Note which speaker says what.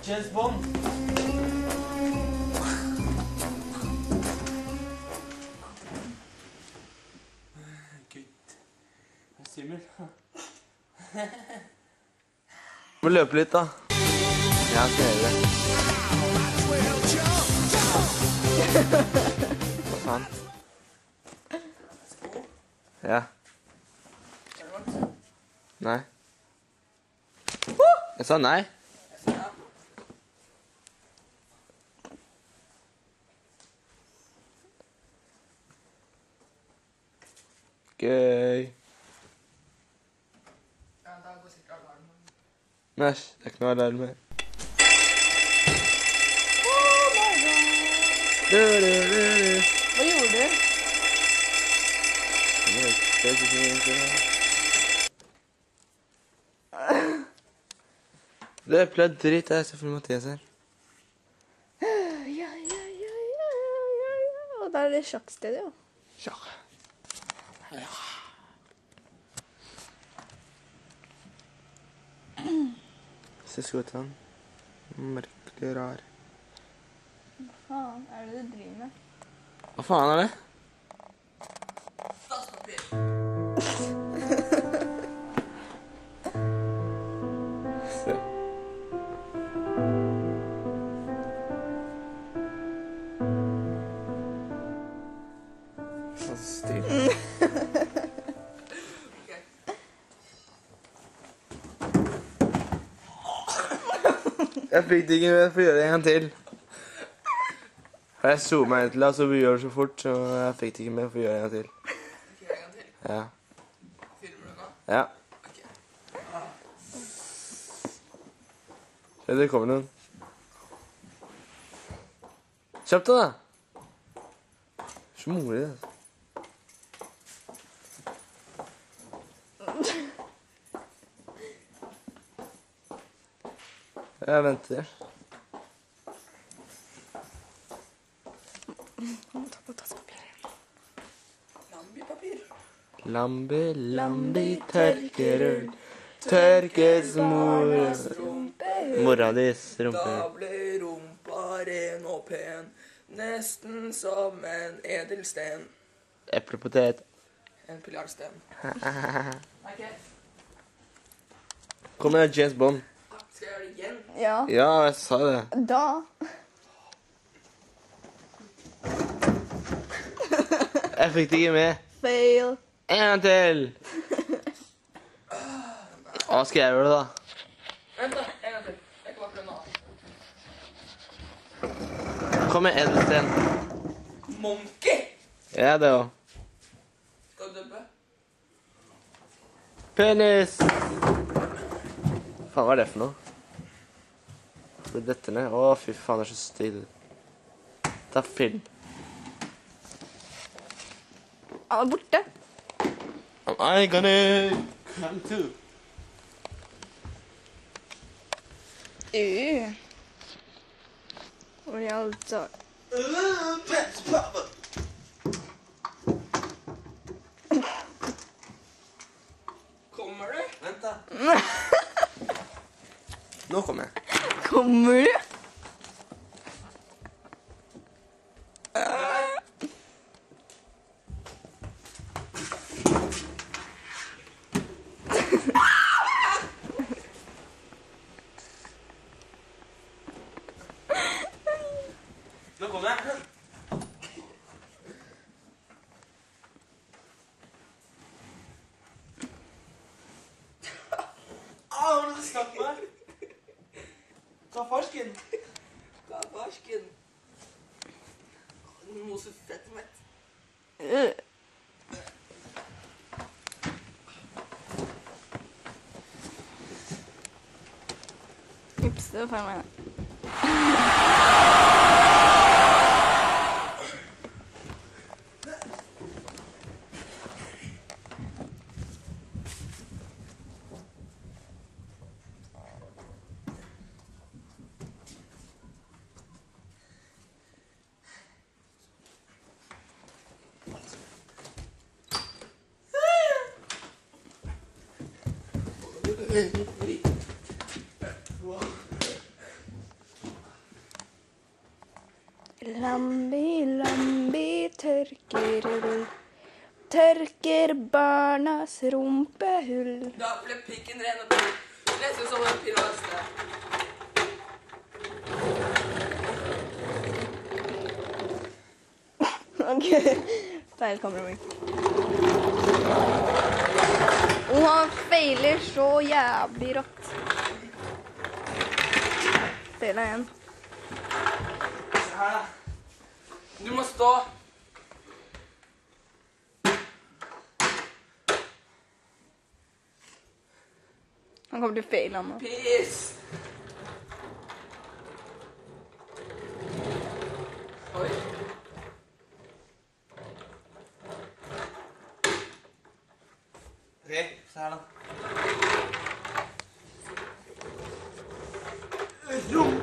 Speaker 1: James Bond. Gutt. Jeg er svimmel.
Speaker 2: Må løpe litt da. Ja, skal jeg gjøre det. Hva faen? Ja. Nei. Jeg sa nei. Gøy. Nei, det er ikke noe alarm her.
Speaker 3: Hva gjorde du?
Speaker 2: Det er pledd dritt, jeg ser for Mathias her.
Speaker 3: Ja. Og der er det sjakkstedet, jo.
Speaker 2: Sjakk. Ja. Se skutene. Merkelig rar.
Speaker 3: Hva faen er det du driver med?
Speaker 2: Hva faen er det?
Speaker 1: Dasspapir.
Speaker 2: Se. Hva stil. Jeg fikk det ikke med for å gjøre det en gang til. Jeg zoomet egentlig, så vi gjør det så fort, så jeg fikk det ikke med for å gjøre det en gang til.
Speaker 1: Ikke en gang til.
Speaker 2: Ja.
Speaker 1: Filmer du nå?
Speaker 2: Ja.
Speaker 1: Ok.
Speaker 2: Se, det kommer noen. Kjøp det da. Så morig det. Jeg venter.
Speaker 3: Ta på dasspapir.
Speaker 1: Lambi-papir.
Speaker 2: Lambi, tørkerull. Tørkes mora dis rumpe.
Speaker 1: Da ble rumpa ren og pen, nesten som en edelsten.
Speaker 2: Eplepotet.
Speaker 1: En pilarsten. Ok,
Speaker 2: Kom igjen, James Bond.
Speaker 1: skal jeg gjøre det igjen?
Speaker 3: Ja.
Speaker 2: Ja, jeg sa det.
Speaker 3: Da.
Speaker 2: Jeg fikk det ikke med.
Speaker 3: Fail.
Speaker 2: En gang til. Hva skal jeg gjøre da?
Speaker 1: Vent da, en gang til. Jeg kan bare prøve nå.
Speaker 2: Kom med edelsten.
Speaker 1: Monkey!
Speaker 2: Ja, det også.
Speaker 1: Skal du dubbe?
Speaker 2: Penis. Faen, hva er det for noe? Det detter ned. Å, fy faen, det er så stille. Det er film.
Speaker 3: Han er borte.
Speaker 2: Am I gonna come too?
Speaker 3: Hvor i alle dager?
Speaker 1: Kommer du?
Speaker 2: Vent da. Nå kommer jeg.
Speaker 3: Kommer du?
Speaker 2: Nå kommer jeg. Au, det stakk meg. Ta farsken.
Speaker 1: Hva er barsken? Mose fettet mitt.
Speaker 3: Ups, det var feil meg. Lambi, Lambi tørker barnas rumpehull.
Speaker 1: Da ble pikken ren og pil. Nesten som en pil og veste.
Speaker 3: Ok, feil kamera mitt. Og han feiler så jævlig rått. Feiler igjen.
Speaker 1: Se her da. Du må stå.
Speaker 3: Han kommer til å feile han nå.
Speaker 1: Piss. Oi. Ok, se her da. Rom.